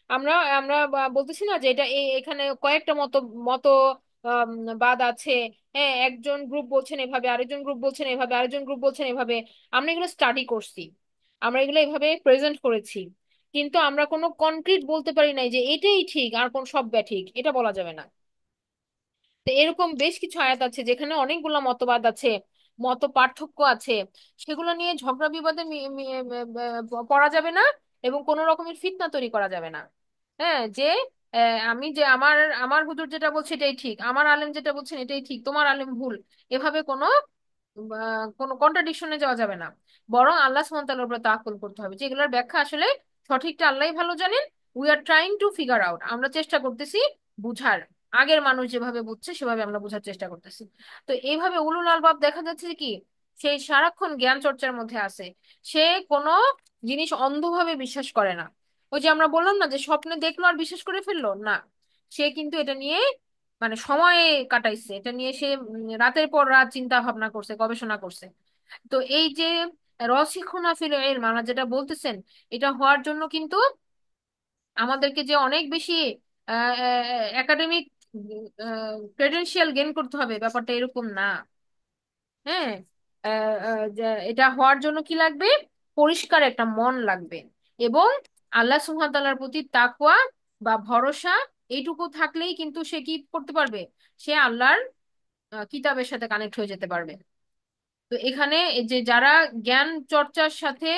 আমরা আমরা বলতেছি না যে এটা এখানে কয়েকটা মত আম, বাদ আছে। হ্যাঁ, একজন গ্রুপ বলছেন এভাবে, আরেকজন গ্রুপ বলছেন এভাবে, আরেকজন গ্রুপ বলছেন এভাবে। আমরা এগুলো স্টাডি করছি, আমরা এগুলো এভাবে প্রেজেন্ট করেছি, কিন্তু আমরা কোনো কনক্রিট বলতে পারি নাই যে এটাই ঠিক আর কোন সব ব্যাঠিক, এটা বলা যাবে না। তো এরকম বেশ কিছু আয়াত আছে যেখানে অনেকগুলো মতবাদ আছে, মত পার্থক্য আছে, সেগুলো নিয়ে ঝগড়া বিবাদে পড়া যাবে না এবং কোনো রকমের ফিতনা তৈরি করা যাবে না। হ্যাঁ, যে আমি যে আমার আমার হুজুর যেটা বলছে এটাই ঠিক, আমার আলেম যেটা বলছেন এটাই ঠিক, তোমার আলেম ভুল, এভাবে কোনো কন্ট্রাডিকশনে যাওয়া যাবে না। বরং আল্লাহ সুবহানাহু ওয়া তাআলার উপর তাওয়াক্কুল করতে হবে যে এগুলোর ব্যাখ্যা আসলে সঠিকটা আল্লাহই ভালো জানেন। We are trying to figure out, আমরা চেষ্টা করতেছি বুঝার, আগের মানুষ যেভাবে বুঝছে সেভাবে আমরা বোঝার চেষ্টা করতেছি। তো এইভাবে উলুল আলবাব দেখা যাচ্ছে যে কি, সে সারাক্ষণ জ্ঞান চর্চার মধ্যে আছে। সে কোনো জিনিস অন্ধভাবে বিশ্বাস করে না। ওই যে আমরা বললাম না যে স্বপ্নে দেখলো আর বিশ্বাস করে ফেললো না, সে কিন্তু এটা নিয়ে মানে সময় কাটাইছে, এটা নিয়ে সে রাতের পর রাত চিন্তা ভাবনা করছে, গবেষণা করছে। তো এই যে রসিকুনা ফিল ইলম আমরা যেটা বলতেছেন, এটা হওয়ার জন্য কিন্তু আমাদেরকে যে অনেক বেশি একাডেমিক ক্রেডেনশিয়াল গেইন করতে হবে, ব্যাপারটা এরকম না। হ্যাঁ, এটা হওয়ার জন্য কি লাগবে? পরিষ্কার একটা মন লাগবে, এবং আল্লাহ সুবহানাহু ওয়া তাআলার প্রতি তাকওয়া বা ভরসা, এইটুকু থাকলেই কিন্তু সে কি করতে পারবে? সে আল্লাহর কিতাবের সাথে কানেক্ট হয়ে যেতে পারবে। তো এখানে এই যে যারা জ্ঞান চর্চার সাথে,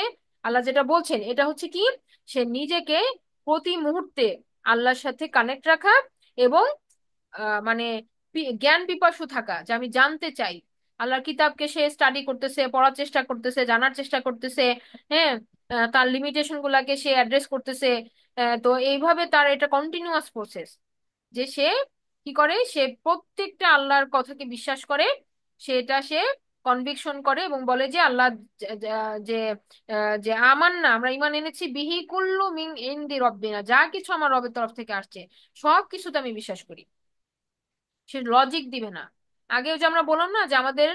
আল্লাহ যেটা বলছেন এটা হচ্ছে কি, সে নিজেকে প্রতি মুহূর্তে আল্লাহর সাথে কানেক্ট রাখা, এবং মানে জ্ঞান পিপাসু থাকা, যে আমি জানতে চাই। আল্লাহর কিতাবকে সে স্টাডি করতেছে, পড়ার চেষ্টা করতেছে, জানার চেষ্টা করতেছে। হ্যাঁ, তার লিমিটেশন গুলাকে সে অ্যাড্রেস করতেছে। তো এইভাবে তার এটা কন্টিনিউয়াস প্রসেস, যে সে কি করে, সে প্রত্যেকটা আল্লাহর কথাকে বিশ্বাস করে, সেটা সে কনভিকশন করে এবং বলে যে আল্লাহ যে যে যে আমান না, আমরা ইমান এনেছি বিহি কুল্লু মিন ইনদি রব্বিনা, যা কিছু আমার রবের তরফ থেকে আসছে সব কিছুতে আমি বিশ্বাস করি। সে লজিক দিবে না। আগে ওই যে আমরা বললাম না যে আমাদের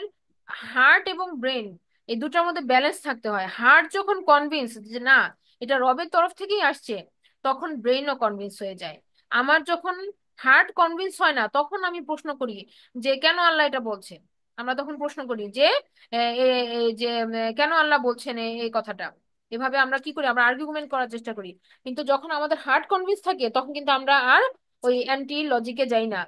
হার্ট এবং ব্রেন, এই দুটার মধ্যে ব্যালেন্স থাকতে হয়। হার্ট যখন কনভিন্স যে না এটা রবের তরফ থেকেই আসছে, তখন ব্রেনও কনভিন্স হয়ে যায়। আমার যখন হার্ট কনভিন্স হয় না, তখন আমি প্রশ্ন করি যে কেন আল্লাহ এটা বলছে। আমরা তখন প্রশ্ন করি যে যে কেন আল্লাহ বলছেন এই কথাটা। এভাবে আমরা কি করি, আমরা আর্গুমেন্ট করার চেষ্টা করি। কিন্তু যখন আমাদের হার্ট কনভিন্স থাকে, তখন কিন্তু আমরা আর ওই অ্যান্টি লজিকে যাই না।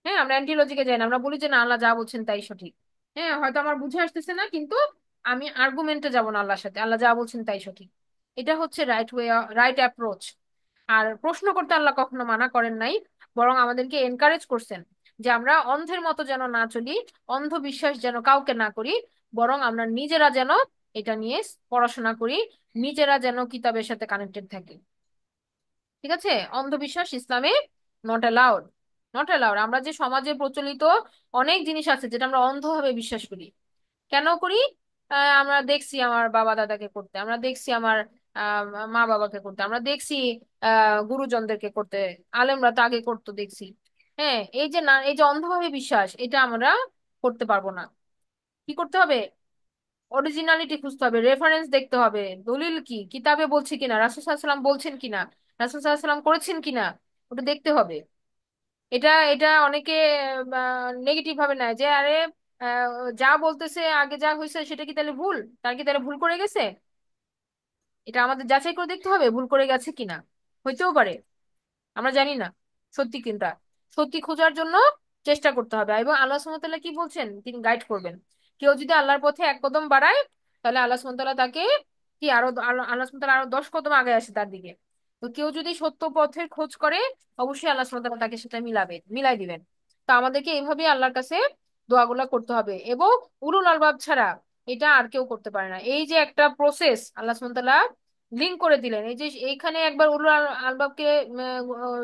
হ্যাঁ, আমরা অ্যান্টি লজিকে যাই না, আমরা বলি যে না আল্লাহ যা বলছেন তাই সঠিক। হ্যাঁ, হয়তো আমার বুঝে আসতেছে না, কিন্তু আমি আর্গুমেন্টে যাব না আল্লাহর সাথে, আল্লাহ যা বলছেন তাই সঠিক। এটা হচ্ছে রাইট ওয়ে, রাইট অ্যাপ্রোচ। আর প্রশ্ন করতে আল্লাহ কখনো মানা করেন নাই, বরং আমাদেরকে এনকারেজ করছেন যে আমরা অন্ধের মতো যেন না চলি, অন্ধবিশ্বাস যেন কাউকে না করি, বরং আমরা নিজেরা যেন এটা নিয়ে পড়াশোনা করি, নিজেরা যেন কিতাবের সাথে কানেক্টেড থাকি। ঠিক আছে? অন্ধবিশ্বাস ইসলামে নট অ্যালাউড। Not allowed. আমরা যে সমাজে প্রচলিত অনেক জিনিস আছে যেটা আমরা অন্ধভাবে বিশ্বাস করি। কেন করি? আমরা দেখছি আমার বাবা দাদাকে করতে, আমরা দেখছি আমার আহ, মা বাবাকে করতে, আমরা দেখছি গুরুজনদেরকে করতে, আলেমরা তো আগে করতো দেখছি। হ্যাঁ, এই যে না, এই যে অন্ধভাবে বিশ্বাস, এটা আমরা করতে পারবো না। কি করতে হবে? অরিজিনালিটি খুঁজতে হবে, রেফারেন্স দেখতে হবে, দলিল কি, কিতাবে বলছে কিনা, রাসূল সাল্লাল্লাহু আলাইহি ওয়াসাল্লাম বলছেন কিনা, রাসূল সাল্লাল্লাহু আলাইহি ওয়াসাল্লাম করেছেন কিনা, ওটা দেখতে হবে। এটা এটা অনেকে নেগেটিভ ভাবে নেয় যে আরে আহ, যা বলতেছে আগে যা হয়েছে সেটা কি তাহলে ভুল, তার কি তাহলে ভুল করে গেছে। এটা আমাদের যাচাই করে দেখতে হবে ভুল করে গেছে কিনা। হইতেও পারে, আমরা জানি না সত্যি কিনটা। সত্যি খোঁজার জন্য চেষ্টা করতে হবে, এবং আল্লাহ সুবহানাহু ওয়া তাআলা কি বলছেন তিনি গাইড করবেন। কেউ যদি আল্লাহর পথে এক কদম বাড়ায়, তাহলে আল্লাহ সুবহানাহু ওয়া তাআলা তাকে কি আরো আল্লাহ সুবহানাহু ওয়া তাআলা আরো 10 কদম আগে আসে তার দিকে। তো কেউ যদি সত্য পথের খোঁজ করে, অবশ্যই আল্লাহ সুবহানাহু ওয়া তাআলা তাকে সেটা মিলাই দিবেন। তো আমাদেরকে এইভাবে আল্লাহর কাছে দোয়াগুলা করতে হবে, এবং উলুল আলবাব ছাড়া এটা আর কেউ করতে পারে না। এই যে একটা প্রসেস আল্লাহ সুবহানাহু ওয়া তাআলা লিঙ্ক করে দিলেন, এই যে এইখানে একবার উলুল আলবাবকে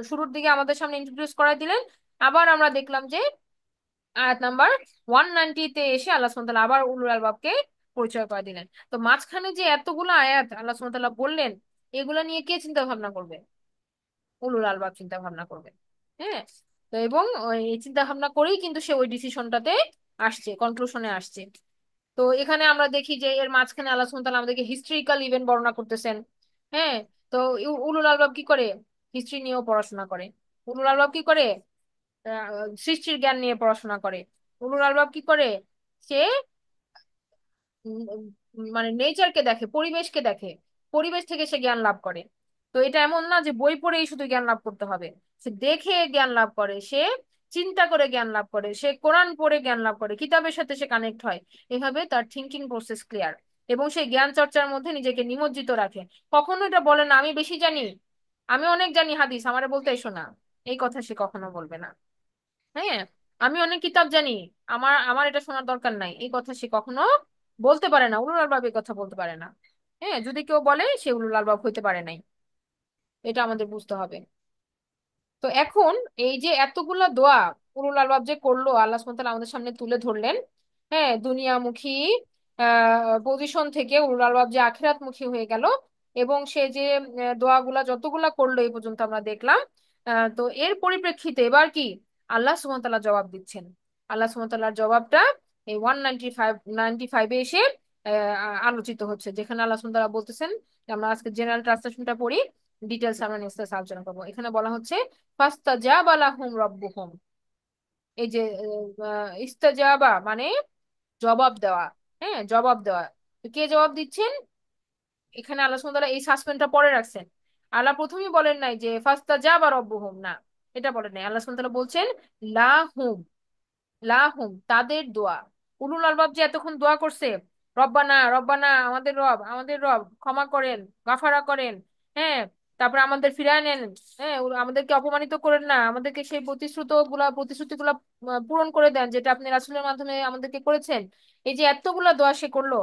শুরুর দিকে আমাদের সামনে ইন্ট্রোডিউস করাই দিলেন। আবার আমরা দেখলাম যে আয়াত নাম্বার 190-তে এসে আল্লাহ সুবহানাহু ওয়া তাআলা আবার উলুল আলবাবকে পরিচয় করে দিলেন। তো মাঝখানে যে এতগুলো আয়াত আল্লাহ সুবহানাহু ওয়া তাআলা বললেন, এগুলা নিয়ে কে চিন্তা ভাবনা করবে? উলুল আলবাব চিন্তা ভাবনা করবে। হ্যাঁ, তো এবং এই চিন্তা ভাবনা করেই কিন্তু সে ওই ডিসিশনটাতে আসছে, কনক্লুশনে আসছে। তো এখানে আমরা দেখি যে এর মাঝখানে আল্লাহ সুবহানাহু ওয়া তাআলা আমাদেরকে হিস্ট্রিক্যাল ইভেন্ট বর্ণনা করতেছেন। হ্যাঁ, তো উলুল আলবাব কি করে? হিস্ট্রি নিয়েও পড়াশোনা করে। উলুল আলবাব কি করে? সৃষ্টির জ্ঞান নিয়ে পড়াশোনা করে। উলুল আলবাব কি করে? সে উম, মানে নেচারকে দেখে, পরিবেশকে দেখে, পরিবেশ থেকে সে জ্ঞান লাভ করে। তো এটা এমন না যে বই পড়েই শুধু জ্ঞান লাভ করতে হবে। সে দেখে জ্ঞান লাভ করে, সে চিন্তা করে জ্ঞান লাভ করে, সে কোরআন পড়ে জ্ঞান লাভ করে, কিতাবের সাথে সে কানেক্ট হয়। এভাবে তার থিঙ্কিং প্রসেস ক্লিয়ার, এবং সে জ্ঞান চর্চার মধ্যে নিজেকে নিমজ্জিত রাখে। কখনো এটা বলে না আমি বেশি জানি, আমি অনেক জানি হাদিস আমারে বলতে এসো না, এই কথা সে কখনো বলবে না। হ্যাঁ, আমি অনেক কিতাব জানি, আমার আমার এটা শোনার দরকার নাই, এই কথা সে কখনো বলতে পারে না। উলুল আলবাব এই কথা বলতে পারে না। হ্যাঁ, যদি কেউ বলে সে উলুল আলবাব হইতে পারে নাই, এটা আমাদের বুঝতে হবে। তো এখন এই যে এতগুলা দোয়া উলুল আলবাব যে করলো, আল্লাহ সুবহানাহু ওয়া তাআলা আমাদের সামনে তুলে ধরলেন। হ্যাঁ, দুনিয়ামুখী পজিশন থেকে উলুল আলবাব যে আখিরাতমুখী হয়ে গেল, এবং সে যে দোয়াগুলা যতগুলা করলো এই পর্যন্ত আমরা দেখলাম। তো এর পরিপ্রেক্ষিতে এবার কি আল্লাহ সুবহানাহু ওয়া তাআলা জবাব দিচ্ছেন। আল্লাহ সুবহানাহু ওয়া তাআলার জবাবটা এই 195 এসে আলোচিত হচ্ছে, যেখানে আল্লাহ সুবহানাহু ওয়া তাআলা বলতেছেন। আমরা আজকে জেনারেল ট্রান্সলেশনটা পড়ি, ডিটেলস আমরা নেক্সট আলোচনা করবো। এখানে বলা হচ্ছে ফাস্তাজাবা লাহুম রাব্বুহুম। এই যে ইস্তাজাবা মানে জবাব দেওয়া। হ্যাঁ, জবাব দেওয়া। তো কে জবাব দিচ্ছেন? এখানে আল্লাহ সুবহানাহু ওয়া তাআলা এই সাসপেন্সটা পরে রাখছেন। আল্লাহ প্রথমেই বলেন নাই যে ফাস্তাজাবা রাব্বুহুম, না, এটা বলেন নাই। আল্লাহ সুবহানাহু ওয়া তাআলা বলছেন লাহুম, লাহুম তাদের দোয়া। উলুল আলবাব যে এতক্ষণ দোয়া করছে, রব্বানা রব্বানা, আমাদের রব, আমাদের রব ক্ষমা করেন, গাফারা করেন। হ্যাঁ, তারপরে আমাদের ফিরায় নেন। হ্যাঁ, আমাদেরকে অপমানিত করেন না, আমাদেরকে সেই প্রতিশ্রুতিগুলা পূরণ করে দেন যেটা আপনি রাসূলের মাধ্যমে আমাদেরকে করেছেন। এই যে এতগুলা দোয়া সে করলো,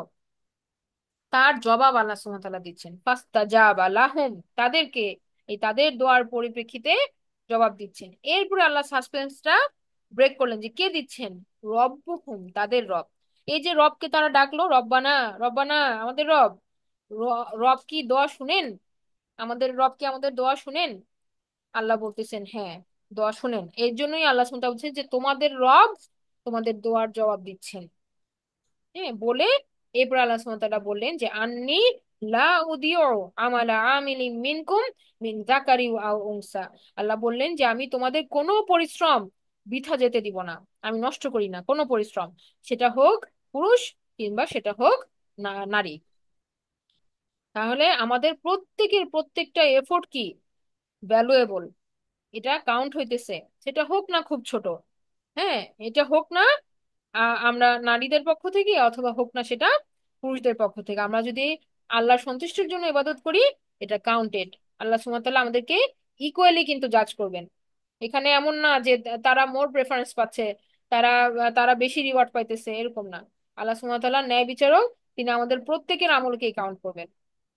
তার জবাব আল্লাহ সুবহানাহু ওয়া তাআলা দিচ্ছেন ফাস্তাজাবা লাহুম, তাদেরকে, এই তাদের দোয়ার পরিপ্রেক্ষিতে জবাব দিচ্ছেন। এরপরে আল্লাহ সাসপেন্সটা ব্রেক করলেন যে কে দিচ্ছেন? রব্বুহুম, তাদের রব। এই যে রবকে তারা ডাকলো, রব্বানা রব্বানা, আমাদের রব। রব কি দোয়া শুনেন? আমাদের রব কি আমাদের দোয়া শুনেন? আল্লাহ বলতেছেন হ্যাঁ, দোয়া শুনেন। এর জন্যই আল্লাহ সুবহানাহু ওয়া তাআলা বলছেন যে তোমাদের রব তোমাদের দোয়ার জবাব দিচ্ছেন। হ্যাঁ, বলে এরপর আল্লাহ সুবহানাহু ওয়া তাআলা বললেন যে আন্নি লা উদিউ আমালা আমিলিন মিনকুম মিন যাকারি আও উনসা। আল্লাহ বললেন যে আমি তোমাদের কোনো পরিশ্রম বৃথা যেতে দিব না। আমি নষ্ট করি না কোনো পরিশ্রম, সেটা হোক পুরুষ কিংবা সেটা হোক নারী। তাহলে আমাদের প্রত্যেকের প্রত্যেকটা এফোর্ট কি ভ্যালুয়েবল, এটা কাউন্ট হইতেছে। সেটা হোক না খুব ছোট, হ্যাঁ, এটা হোক না আমরা নারীদের পক্ষ থেকে, অথবা হোক না সেটা পুরুষদের পক্ষ থেকে, আমরা যদি আল্লাহর সন্তুষ্টির জন্য ইবাদত করি, এটা কাউন্টেড। আল্লাহ সুবহানাহু ওয়া তাআলা আমাদেরকে ইকুয়ালি কিন্তু জাজ করবেন। এখানে এমন না যে তারা মোর প্রেফারেন্স পাচ্ছে, তারা তারা বেশি রিওয়ার্ড পাইতেছে, এরকম না। আল্লাহ সুবহানাহু ওয়া তাআলা ন্যায় বিচারক, তিনি আমাদের প্রত্যেকের আমলকেই কাউন্ট করবেন।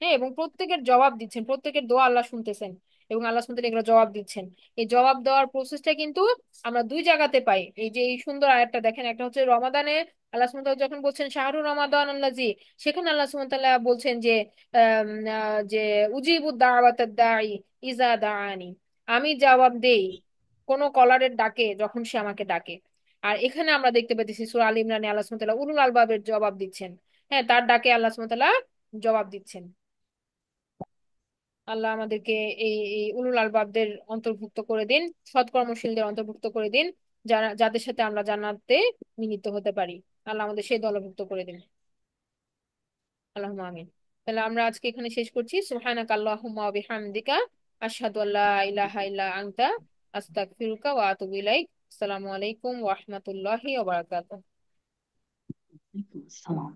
হ্যাঁ, এবং প্রত্যেকের জবাব দিচ্ছেন, প্রত্যেকের দোয়া আল্লাহ শুনতেছেন, এবং আল্লাহ শুনতে এগুলো জবাব দিচ্ছেন। এই জবাব দেওয়ার প্রসেসটা কিন্তু আমরা দুই জায়গাতে পাই। এই যে এই সুন্দর আয়াতটা দেখেন, একটা হচ্ছে রমাদানে আল্লাহ সুবহানাহু ওয়া তাআলা যখন বলছেন শাহরুর রমাদান আল্লাজি, সেখানে আল্লাহ সুবহানাহু ওয়া তাআলা বলছেন যে যে উজিবুদ দাওয়াতাদ দাঈ ইজা দাআনি, আমি জবাব দেই কোন কলারের ডাকে যখন সে আমাকে ডাকে। আর এখানে আমরা দেখতে পাচ্ছি সূরা আল ইমরানে আল্লাহ সুবহানাহু ওয়া তাআলা উলুল আলবাবের জবাব দিচ্ছেন। হ্যাঁ, তার ডাকে আল্লাহ সুবহানাহু ওয়া তাআলা জবাব দিচ্ছেন। আল্লাহ আমাদেরকে এই উলুল আলবাবদের অন্তর্ভুক্ত করে দিন, সৎকর্মশীলদের অন্তর্ভুক্ত করে দিন, যারা যাদের সাথে আমরা জান্নাতে মিলিত হতে পারি। আল্লাহ আমাদের সেই দলভুক্ত করে দিন। আল্লাহুম্মা আমিন। তাহলে আমরা আজকে এখানে শেষ করছি। সুবহানাকা আল্লাহুম্মা ওয়া বিহামদিকা আশহাদু আল্লা ইলাহা ইল্লা আনতা আস্তাগফিরুকা ওয়া আতুবু ইলাইক। আসসালামু আলাইকুম ওয়া রাহমাতুল্লাহি ওয়া বারাকাতুহু। Salam.